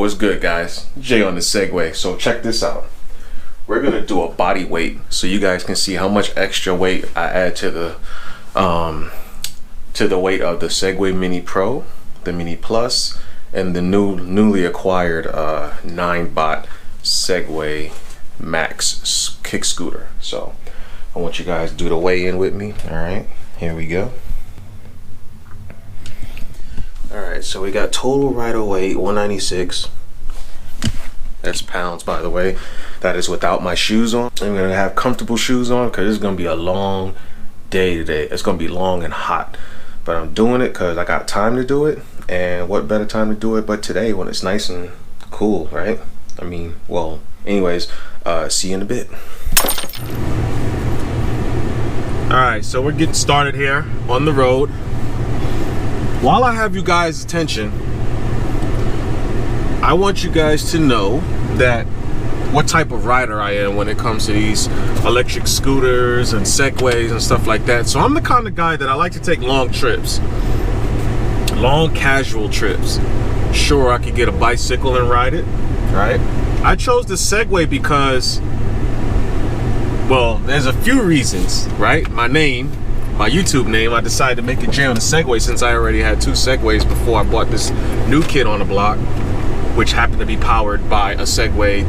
What's good, guys? Jay on the Segway. So check this out. We're gonna do a body weight so you guys can see how much extra weight I add to the weight of the Segway Minipro, the Miniplus, and the newly acquired Ninebot Segway Max kick scooter. So I want you guys to do the weigh in with me. All right, here we go. All right, so we got total rider weight 196. That's pounds, by the way. That is without my shoes on. I'm gonna have comfortable shoes on because it's gonna be a long day today. It's gonna be long and hot, but I'm doing it because I got time to do it. And what better time to do it but today when it's nice and cool, right? I mean, well, anyways, see you in a bit. All right, so we're getting started here on the road. While I have you guys' attention, I want you guys to know that what type of rider I am when it comes to these electric scooters and Segways and stuff like that. So I'm the kind of guy that I like to take long trips, long casual trips. Sure, I could get a bicycle and ride it, right? I chose the Segway because, well, there's a few reasons, right? My name, my YouTube name, I decided to make it Jay on the Segway since I already had 2 Segways before I bought this new kid on the block, which happened to be powered by a Segway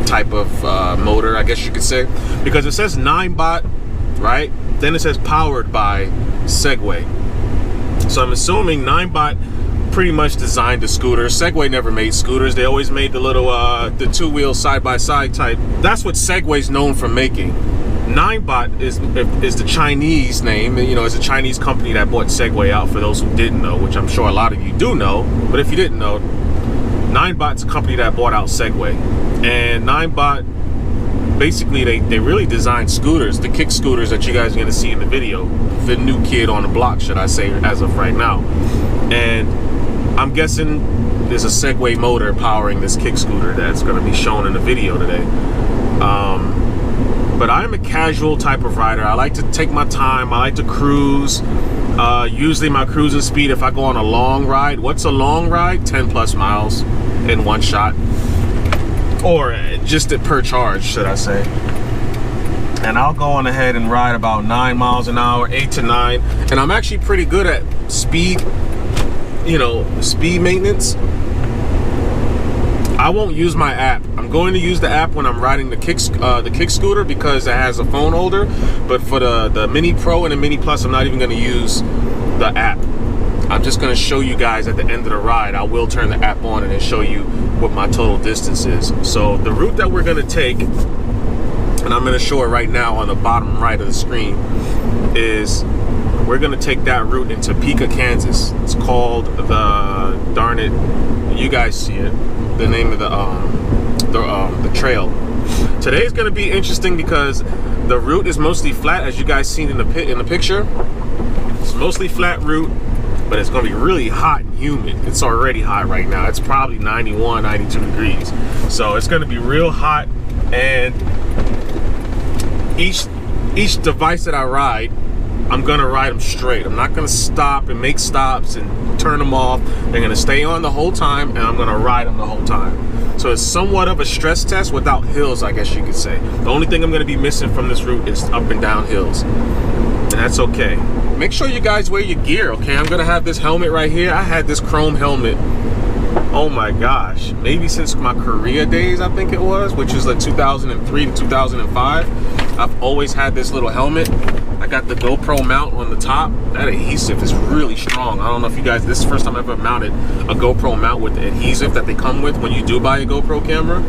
type of motor, I guess you could say, because it says Ninebot, right? Then it says powered by Segway. So I'm assuming Ninebot pretty much designed the scooter. Segway never made scooters. They always made the little the 2-wheel side-by-side type. That's what Segway's known for making. Ninebot is the Chinese name. You know, it's a Chinese company that bought Segway out, for those who didn't know, which I'm sure a lot of you do know. But if you didn't know, Ninebot's a company that bought out Segway. And Ninebot, basically, they really designed scooters, the kick scooters that you guys are gonna see in the video. The new kid on the block, should I say, as of right now. And I'm guessing there's a Segway motor powering this kick scooter that's gonna be shown in the video today. But I'm a casual type of rider. I like to take my time. I like to cruise. Usually my cruising speed, if I go on a long ride, what's a long ride? 10 plus miles in one shot. Or just per charge, should I say. And I'll go on ahead and ride about 9 miles an hour, 8 to 9. And I'm actually pretty good at speed, you know, speed maintenance. I won't use my app. I'm going to use the app when I'm riding the kick scooter because it has a phone holder. But for the Mini Pro and the Mini Plus, I'm not even going to use the app. I'm just going to show you guys at the end of the ride. I will turn the app on and then show you what my total distance is. So the route that we're going to take, and I'm going to show it right now on the bottom right of the screen, is we're going to take that route into Topeka, Kansas. It's called the, darn it, you guys see it, the name of the trail. Today is going to be interesting because the route is mostly flat, as you guys seen in the picture. It's mostly flat route, but it's going to be really hot and humid. It's already hot right now. It's probably 91, 92 degrees. So it's going to be real hot, and each device that I ride, I'm gonna ride them straight. I'm not gonna stop and make stops and turn them off. They're gonna stay on the whole time, and I'm gonna ride them the whole time. So it's somewhat of a stress test without hills, I guess you could say. The only thing I'm gonna be missing from this route is up and down hills, and that's okay. Make sure you guys wear your gear, okay? I'm gonna have this helmet right here. I had this chrome helmet, oh my gosh, maybe since my Korea days, I think it was, which is like 2003 to 2005. I've always had this little helmet. I got the GoPro mount on the top. That adhesive is really strong. I don't know if you guys, this is the first time I've ever mounted a GoPro mount with the adhesive that they come with when you do buy a GoPro camera.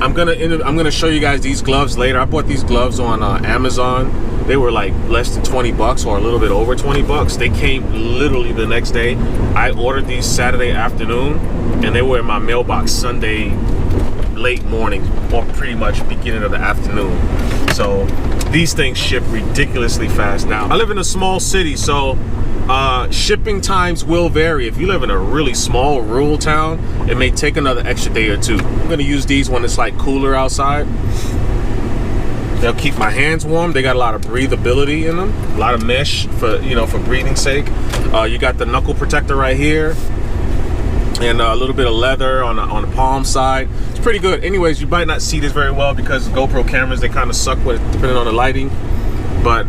I'm gonna show you guys these gloves later. I bought these gloves on Amazon. They were like less than 20 bucks or a little bit over 20 bucks. They came literally the next day. I ordered these Saturday afternoon, and they were in my mailbox Sunday late morning, or pretty much beginning of the afternoon. So these things ship ridiculously fast now. I live in a small city, so shipping times will vary. If you live in a really small rural town, it may take another extra day or two. I'm gonna use these when it's like cooler outside. They'll keep my hands warm. They got a lot of breathability in them, a lot of mesh for, you know, for breathing sake. You got the knuckle protector right here. and a little bit of leather on the palm side. It's pretty good. Anyways, you might not see this very well because GoPro cameras, they kind of suck with it, depending on the lighting. But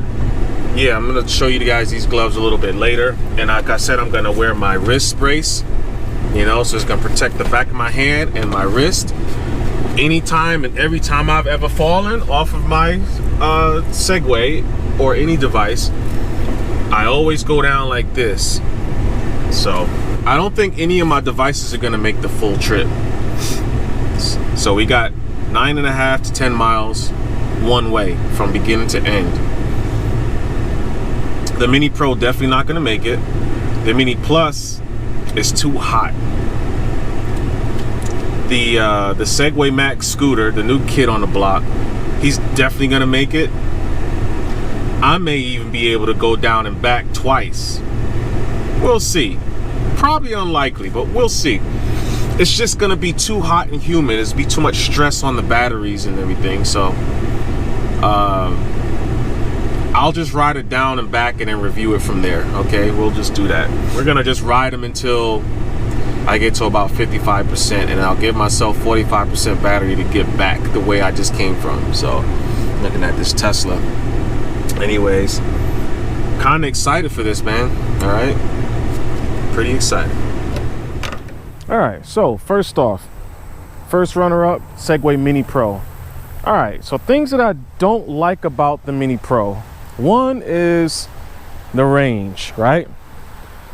yeah, I'm gonna show you guys these gloves a little bit later. And like I said, I'm gonna wear my wrist brace, you know, so it's gonna protect the back of my hand and my wrist. Anytime and every time I've ever fallen off of my Segway or any device, I always go down like this. So I don't think any of my devices are gonna make the full trip. So we got 9.5 to 10 miles one way from beginning to end. The Mini Pro definitely not gonna make it. The Mini Plus is too hot. The Segway Max scooter, the new kid on the block, he's definitely gonna make it. I may even be able to go down and back twice. We'll see. Probably unlikely, but we'll see. It's just gonna be too hot and humid. It's be too much stress on the batteries and everything. So I'll just ride it down and back and then review it from there. Okay, we'll just do that. We're gonna just ride them until I get to about 55%, and I'll give myself 45% battery to get back the way I just came from. So looking at this Tesla. Anyways, kind of excited for this, man. All right, pretty excited. All right, so first off, first runner-up, Segway Minipro. All right, so things that I don't like about the Mini Pro. One is the range, right?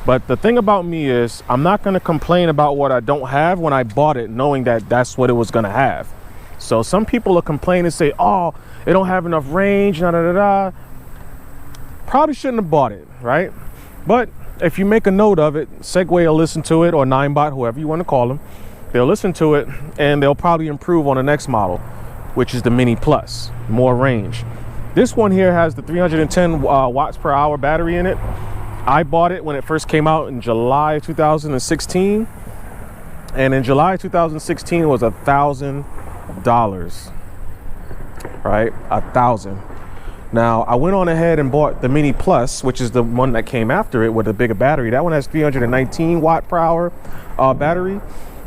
But the thing about me is I'm not gonna complain about what I don't have when I bought it, knowing that that's what it was gonna have. So some people will complain and say, oh, it don't have enough range, da da da da. Probably shouldn't have bought it, right? But if you make a note of it, Segway will listen to it, or Ninebot, whoever you want to call them, they'll listen to it and they'll probably improve on the next model, which is the Mini Plus, more range. This one here has the 310 watts per hour battery in it. I bought it when it first came out in July 2016, and in July 2016 it was $1,000, right? $1,000. Now I went on ahead and bought the Mini Plus, which is the one that came after it with a bigger battery. That one has 319 watt per hour battery.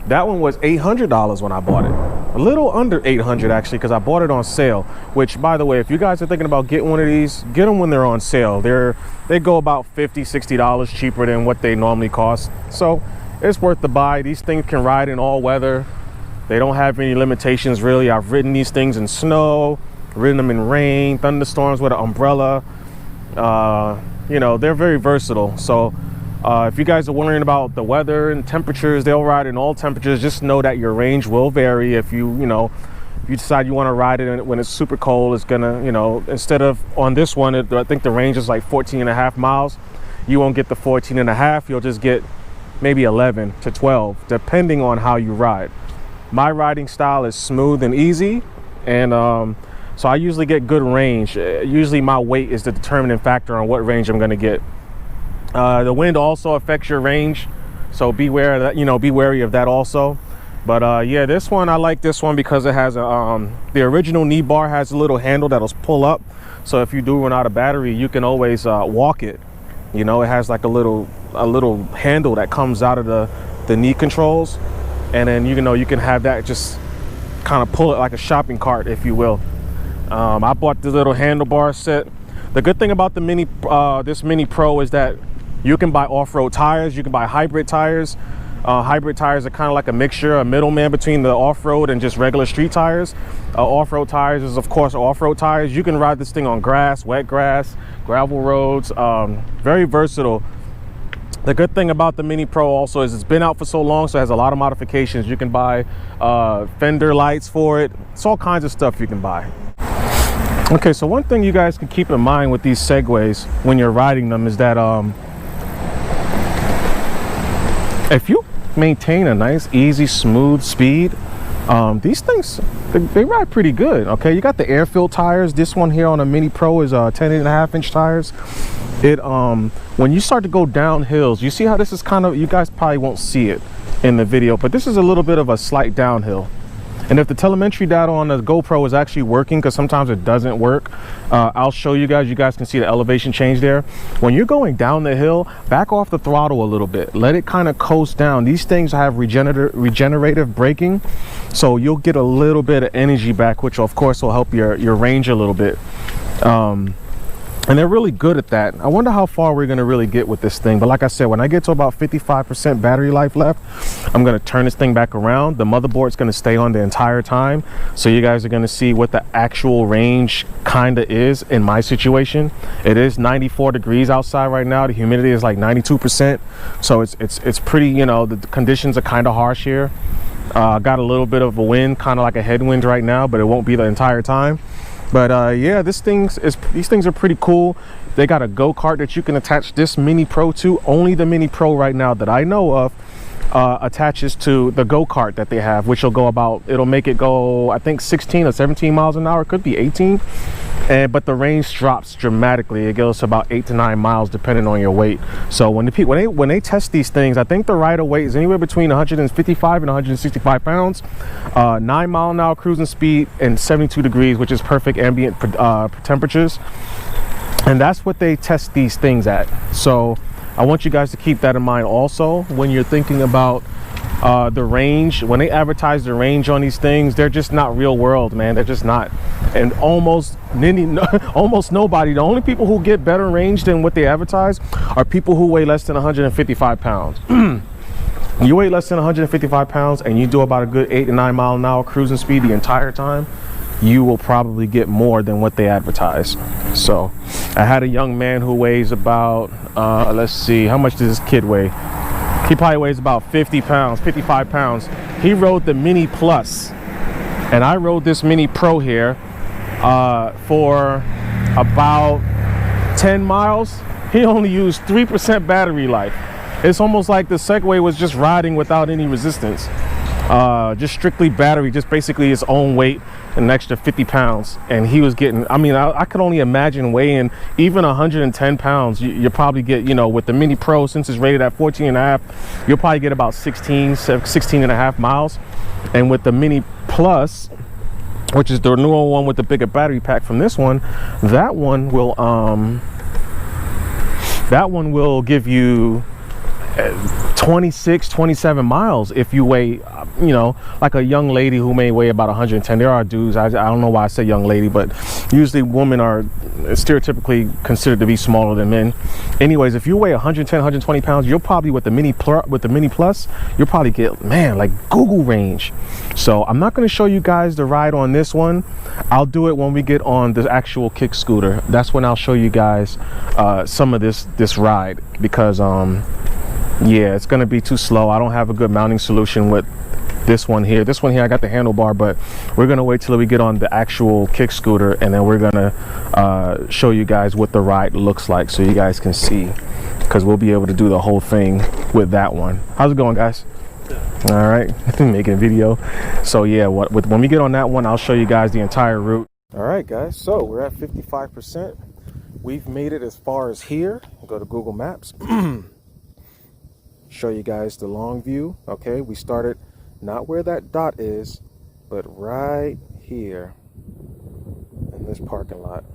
That one was $800 when I bought it. A little under 800 actually, because I bought it on sale. Which, by the way, if you guys are thinking about getting one of these, get them when they're on sale. They go about $50, $60 cheaper than what they normally cost. So it's worth the buy. These things can ride in all weather. They don't have any limitations really. I've ridden these things in snow, ridden them in rain, thunderstorms with an umbrella. You know, they're very versatile. So if you guys are worrying about the weather and temperatures, they'll ride in all temperatures. Just know that your range will vary. If you decide you want to ride it when it's super cold, it's gonna, instead of on this one, I think the range is like 14.5 miles. You won't get the 14.5. You'll just get maybe 11 to 12, depending on how you ride. My riding style is smooth and easy, and so I usually get good range. Usually my weight is the determining factor on what range I'm gonna get. The wind also affects your range, so beware of that. Be wary of that also. But yeah, this one, I like this one because it has a the original knee bar has a little handle that'll pull up, so if you do run out of battery, you can always walk it. It has like a little handle that comes out of the knee controls, and then you can have that just kind of pull it like a shopping cart, if you will. I bought the little handlebar set. The good thing about the this Mini Pro is that you can buy off-road tires, you can buy hybrid tires. Hybrid tires are kind of like a mixture, a middleman between the off-road and just regular street tires. Off-road tires is, of course, off-road tires. You can ride this thing on grass, wet grass, gravel roads. Very versatile. The good thing about the Mini Pro also is it's been out for so long, so it has a lot of modifications. You can buy fender lights for it. It's all kinds of stuff you can buy. Okay, so one thing you guys can keep in mind with these Segways when you're riding them is that if you maintain a nice, easy, smooth speed, these things, they ride pretty good. Okay, you got the air-filled tires. This one here on a Mini Pro is 10.5-inch tires. When you start to go down hills, you see how this is kind of, you guys probably won't see it in the video, but this is a little bit of a slight downhill. And if the telemetry data on the GoPro is actually working, because sometimes it doesn't work, I'll show you guys. You guys can see the elevation change there. When you're going down the hill, back off the throttle a little bit. Let it kind of coast down. These things have regenerative braking, so you'll get a little bit of energy back, which of course will help your range a little bit. And they're really good at that. I wonder how far we're gonna really get with this thing. But like I said, when I get to about 55% battery life left, I'm gonna turn this thing back around. The motherboard's gonna stay on the entire time. So you guys are gonna see what the actual range kinda is in my situation. It is 94 degrees outside right now. The humidity is like 92%. So it's pretty, you know, the conditions are kinda harsh here. Got a little bit of a wind, kinda like a headwind right now, but it won't be the entire time. But yeah, these things are pretty cool. They got a go-kart that you can attach this Minipro to. Only the Minipro right now that I know of attaches to the go-kart that they have, which will go about, it'll make it go, I think 16 or 17 miles an hour. It could be 18. But the range drops dramatically. It goes to about 8 to 9 miles depending on your weight. So when they test these things, I think the rider weight is anywhere between 155 and 165 pounds, 9 mile an hour cruising speed, and 72 degrees, which is perfect ambient temperatures. And that's what they test these things at. So I want you guys to keep that in mind also when you're thinking about the range. When they advertise the range on these things, they're just not real world, man. They're just not. And almost nobody, the only people who get better range than what they advertise are people who weigh less than 155 pounds. You weigh less than 155 pounds and you do about a good 8 to 9 mile an hour cruising speed the entire time, you will probably get more than what they advertise. So I had a young man who weighs about let's see, how much does this kid weigh? He probably weighs about 50 pounds, 55 pounds. He rode the Miniplus, and I rode this Minipro here for about 10 miles. He only used 3% battery life. It's almost like the Segway was just riding without any resistance. Just strictly battery, just basically its own weight, an extra 50 pounds. And he was getting, I mean, I could only imagine weighing even 110 pounds. You probably get, you know, with the Minipro, since it's rated at 14 and a half, you'll probably get about 16 and a half miles. And with the Miniplus, which is the newer one with the bigger battery pack from this one, that one will give you 26, 27 miles if you weigh, you know, like a young lady who may weigh about 110. There are dudes, I don't know why I say young lady, but usually women are stereotypically considered to be smaller than men. Anyways, if you weigh 110, 120 pounds, you'll probably, with the Miniplus, you'll probably get, man, like Google range. So I'm not going to show you guys the ride on this one. I'll do it when we get on the actual kick scooter. That's when I'll show you guys some of this ride, because yeah, it's gonna be too slow. I don't have a good mounting solution with this one here. This one here, I got the handlebar, but we're gonna wait till we get on the actual kick scooter, and then we're gonna show you guys what the ride looks like, so you guys can see, because we'll be able to do the whole thing with that one. How's it going, guys? All right, making a video. So yeah, when we get on that one, I'll show you guys the entire route. All right, guys, so we're at 55%. We've made it as far as here. We'll go to Google Maps. Show you guys the long view. Okay, we started not where that dot is, but right here in this parking lot.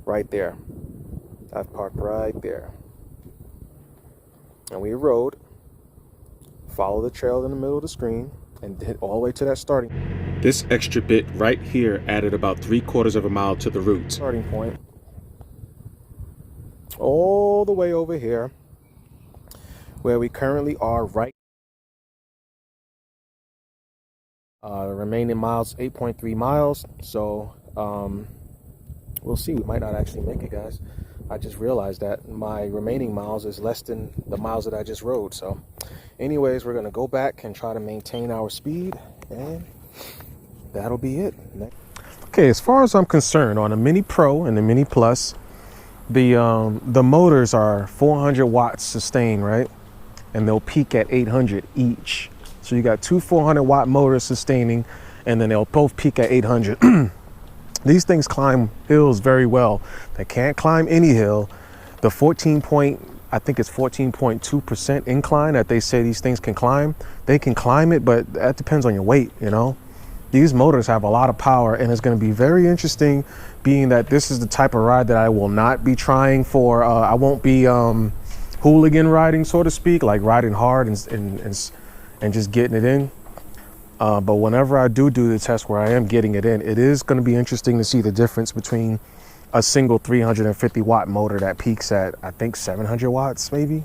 Right there. I've parked right there. And we rode, follow the trail in the middle of the screen, and hit all the way to that starting. This extra bit right here added about 3/4 of a mile to the route. Starting point. All the way over here where we currently are right. The remaining miles, 8.3 miles. So we'll see. We might not actually make it, guys. I just realized that my remaining miles is less than the miles that I just rode. So anyways, we're going to go back and try to maintain our speed, and that'll be it. Okay, as far as I'm concerned, on the Minipro and the Miniplus, the motors are 400 watts sustained, right? And they'll peak at 800 each. So you got two 400 watt motors sustaining, and then they'll both peak at 800. These things climb hills very well. They can't climb any hill. The 14.8 I think it's 14.2% incline that they say these things can climb. They can climb it, but that depends on your weight, you know. These motors have a lot of power, and it's going to be very interesting, being that this is the type of ride that I will not be trying for. I won't be hooligan riding, so to speak, like riding hard and just getting it in. But whenever I do the test where I am getting it in, it is going to be interesting to see the difference between a single 350 watt motor that peaks at, I think, 700 watts maybe,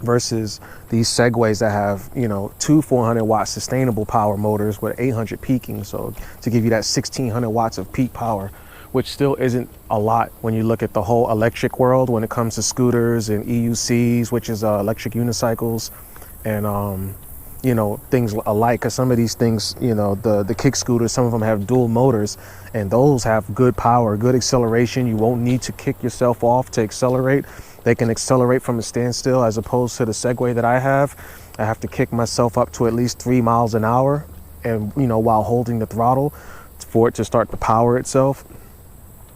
versus these Segways that have, you know, two 400 watt sustainable power motors with 800 peaking. So to give you that 1600 watts of peak power, which still isn't a lot when you look at the whole electric world when it comes to scooters and EUCs, which is electric unicycles, and you know, things alike. Because some of these things, you know, the kick scooters, some of them have dual motors, and those have good power, good acceleration. You won't need to kick yourself off to accelerate. They can accelerate from a standstill, as opposed to the Segway that I have. I have to kick myself up to at least 3 miles an hour, and, you know, while holding the throttle for it to start to power itself.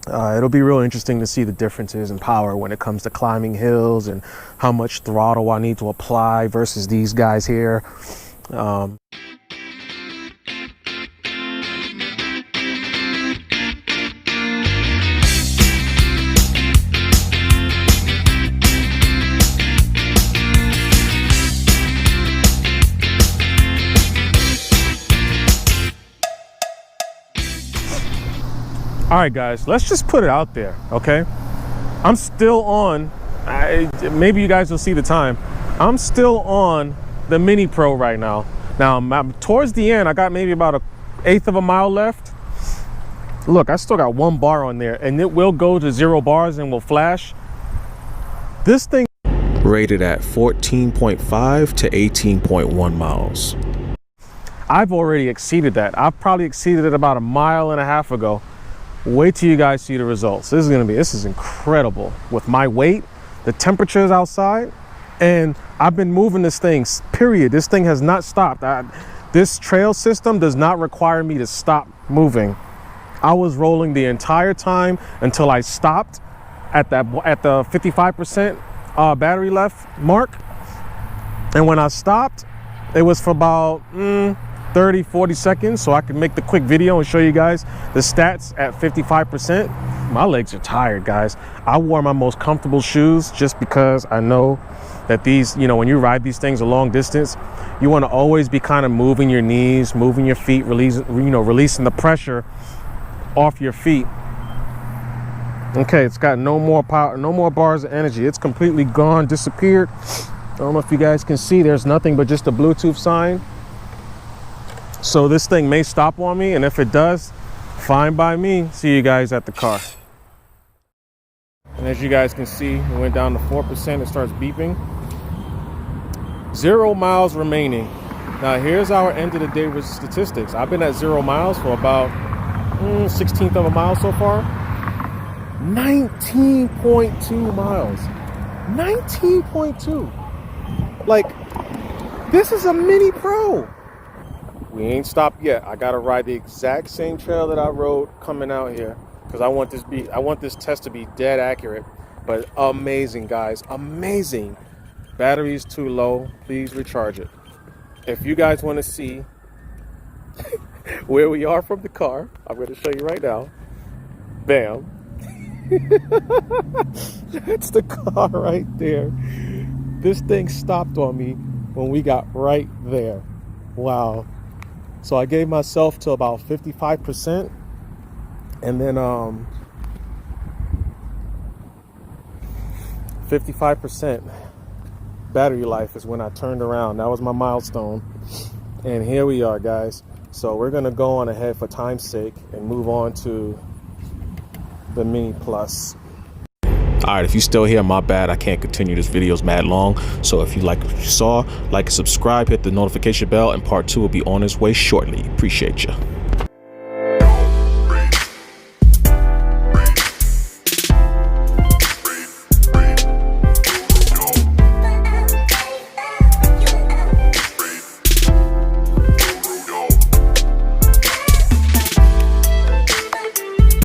It'll be real interesting to see the differences in power when it comes to climbing hills and how much throttle I need to apply versus these guys here. All right, guys, let's just put it out there, okay? I'm still on, maybe you guys will see the time. I'm still on the Minipro right now. Now, I'm towards the end. I got maybe about 1/8 of a mile left. Look, I still got 1 bar on there, and it will go to 0 bars and will flash. This thing rated at 14.5 to 18.1 miles. I've already exceeded that. I've probably exceeded it about 1.5 miles ago. Wait till you guys see the results. This is incredible. With my weight, the temperatures outside, and I've been moving this thing, period. This thing has not stopped. This trail system does not require me to stop moving. I was rolling the entire time until I stopped at the 55% battery left mark. And when I stopped, it was for about 30-40 seconds, so I can make the quick video and show you guys the stats at 55%. My legs are tired, guys. I wore my most comfortable shoes just because I know that these, you know, when you ride these things a long distance, you want to always be kind of moving your knees, moving your feet, releasing the pressure off your feet. Okay, it's got no more power, no more bars of energy. It's completely gone, disappeared. I don't know if you guys can see, there's nothing but just a Bluetooth sign. So this thing may stop on me, and if it does, fine by me. See you guys at the car. And as you guys can see, it went down to 4%. It starts beeping. 0 miles remaining. Now here's our end of the day statistics. I've been at 0 miles for about 1/16 of a mile so far. 19.2 miles. 19.2. Like, this is a Minipro. We ain't stopped yet. I gotta ride the exact same trail that I rode coming out here, because I want this test to be dead accurate. But amazing, guys, amazing. Battery's too low. Please recharge it. If you guys want to see where we are from the car, I'm going to show you right now. Bam. That's the car right there. This thing stopped on me when we got right there. Wow. So I gave myself to about 55%, and then 55% battery life is when I turned around. That was my milestone, and here we are, guys. So we're gonna go on ahead for time's sake and move on to the Miniplus. All right, if you're still here, my bad. I can't continue. This video's mad long. So if you like what you saw, like and subscribe, hit the notification bell, and part 2 will be on its way shortly. Appreciate you.